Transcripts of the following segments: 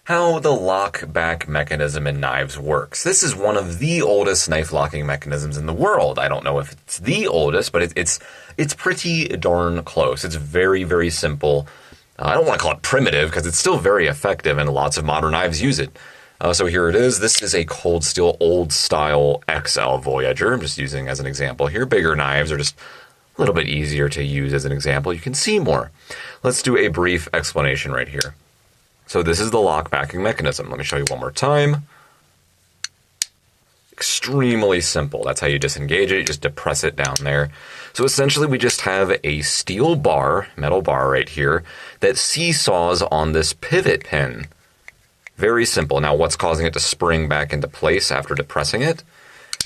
how the lock-back mechanism in knives works. This is one of the oldest knife locking mechanisms in the world. I don't know if it's the oldest, but it's pretty darn close. It's very, very simple. I don't want to call it primitive because it's still very effective and lots of modern knives use it. So here it is. This is a cold steel old style XL Voyager. I'm just using as an example here. Bigger knives are just a little bit easier to use as an example. You can see more. Let's do a brief explanation right here. So this is the lock-backing mechanism. Let me show you one more time. Extremely simple. That's how you disengage it. You just depress it down there. So essentially we just have a steel bar, metal bar right here, that seesaws on this pivot pin. Very simple. Now what's causing it to spring back into place after depressing it?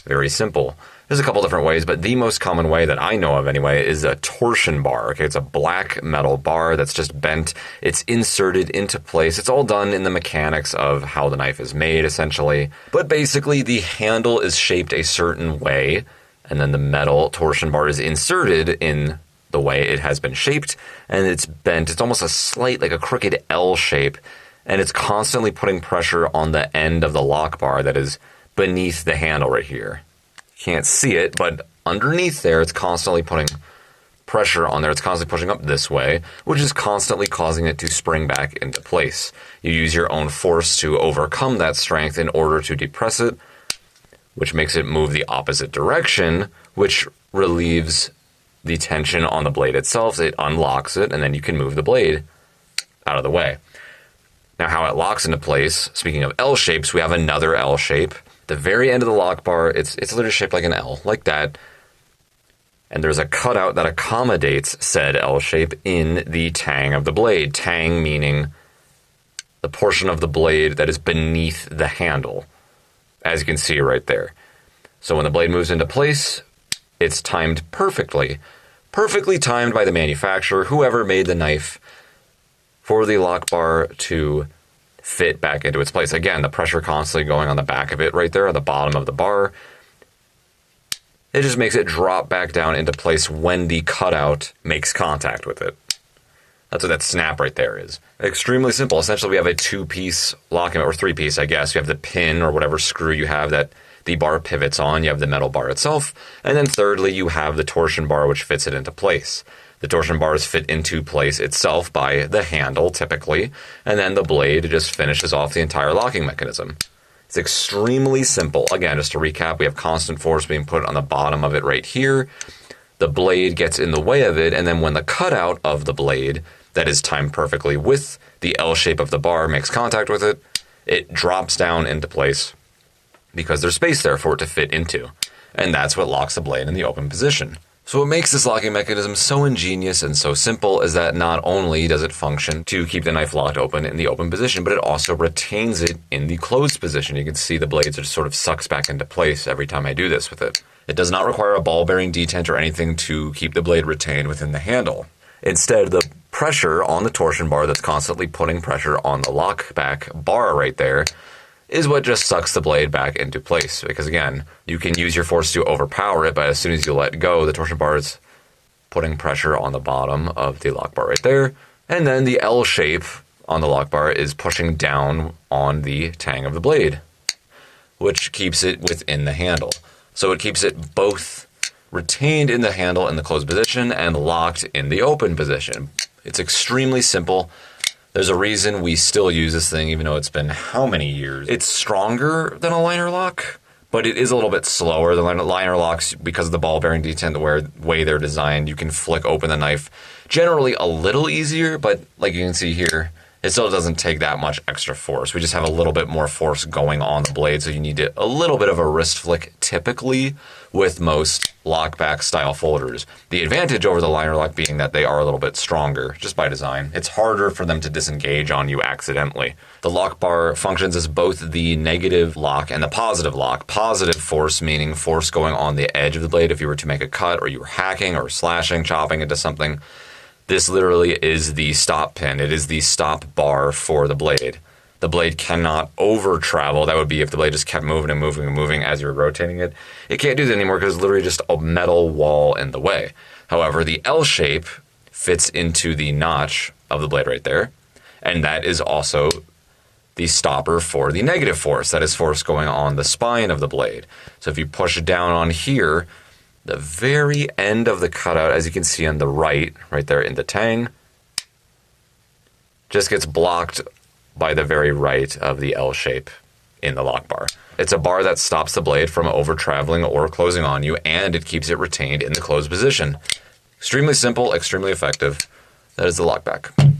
Very simple. There's a couple different ways, but the most common way that I know of anyway is a torsion bar. Okay, it's a black metal bar that's just bent. It's inserted into place. It's all done in the mechanics of how the knife is made, essentially. But basically, the handle is shaped a certain way, and then the metal torsion bar is inserted in the way it has been shaped, and it's bent. It's almost a slight, like a crooked L shape, and it's constantly putting pressure on the end of the lock bar that is beneath the handle right here. Can't see it, but underneath there, it's constantly putting pressure on there. It's constantly pushing up this way, which is constantly causing it to spring back into place. You use your own force to overcome that strength in order to depress it, which makes it move the opposite direction, which relieves the tension on the blade itself. It unlocks it, and then you can move the blade out of the way. Now, how it locks into place, speaking of L shapes, we have another L shape. The very end of the lock bar, it's literally shaped like an L, like that. And there's a cutout that accommodates said L shape in the tang of the blade. Tang meaning the portion of the blade that is beneath the handle, as you can see right there. So when the blade moves into place, it's timed perfectly. Perfectly timed by the manufacturer, whoever made the knife, for the lock bar to fit back into its place. Again, the pressure constantly going on the back of it right there, at the bottom of the bar. It just makes it drop back down into place when the cutout makes contact with it. That's what that snap right there is. Extremely simple. Essentially, we have a two-piece locking, or three-piece, I guess. You have the pin or whatever screw you have that the bar pivots on. You have the metal bar itself. And then thirdly, you have the torsion bar, which fits it into place. The torsion bars fit into place itself by the handle, typically, and then the blade just finishes off the entire locking mechanism. It's extremely simple. Again, just to recap, we have constant force being put on the bottom of it right here. The blade gets in the way of it, and then when the cutout of the blade that is timed perfectly with the L shape of the bar makes contact with it, it drops down into place because there's space there for it to fit into. And that's what locks the blade in the open position. So what makes this locking mechanism so ingenious and so simple is that not only does it function to keep the knife locked open in the open position, but it also retains it in the closed position. You can see the blades just sort of sucks back into place every time I do this with it. It does not require a ball bearing detent or anything to keep the blade retained within the handle. Instead, the pressure on the torsion bar that's constantly putting pressure on the lockback bar right there is what just sucks the blade back into place. Because again, you can use your force to overpower it, but as soon as you let go, the torsion bar is putting pressure on the bottom of the lock bar right there. And then the L shape on the lock bar is pushing down on the tang of the blade, which keeps it within the handle. So it keeps it both retained in the handle in the closed position and locked in the open position. It's extremely simple. There's a reason we still use this thing, even though it's been how many years? It's stronger than a liner lock, but it is a little bit slower than liner locks because of the ball bearing detent, the way they're designed. You can flick open the knife generally a little easier, but like you can see here, it still doesn't take that much extra force. We just have a little bit more force going on the blade, so you need a little bit of a wrist flick typically with most lockback style folders. The advantage over the liner lock being that they are a little bit stronger just by design. It's harder for them to disengage on you accidentally. The lock bar functions as both the negative lock and the positive lock. Positive force meaning force going on the edge of the blade if you were to make a cut or you were hacking or slashing, chopping into something. This literally is the stop pin. It is the stop bar for the blade. The blade cannot over travel. That would be if the blade just kept moving and moving and moving as you're rotating it. It can't do that anymore because it's literally just a metal wall in the way. However, the L shape fits into the notch of the blade right there. And that is also the stopper for the negative force, that is force going on the spine of the blade. So if you push down on here, the very end of the cutout, as you can see on the right there in the tang, just gets blocked by the very right of the L shape in the lock bar. It's a bar that stops the blade from over traveling or closing on you, and it keeps it retained in the closed position. Extremely simple, extremely effective. That is the Lockback.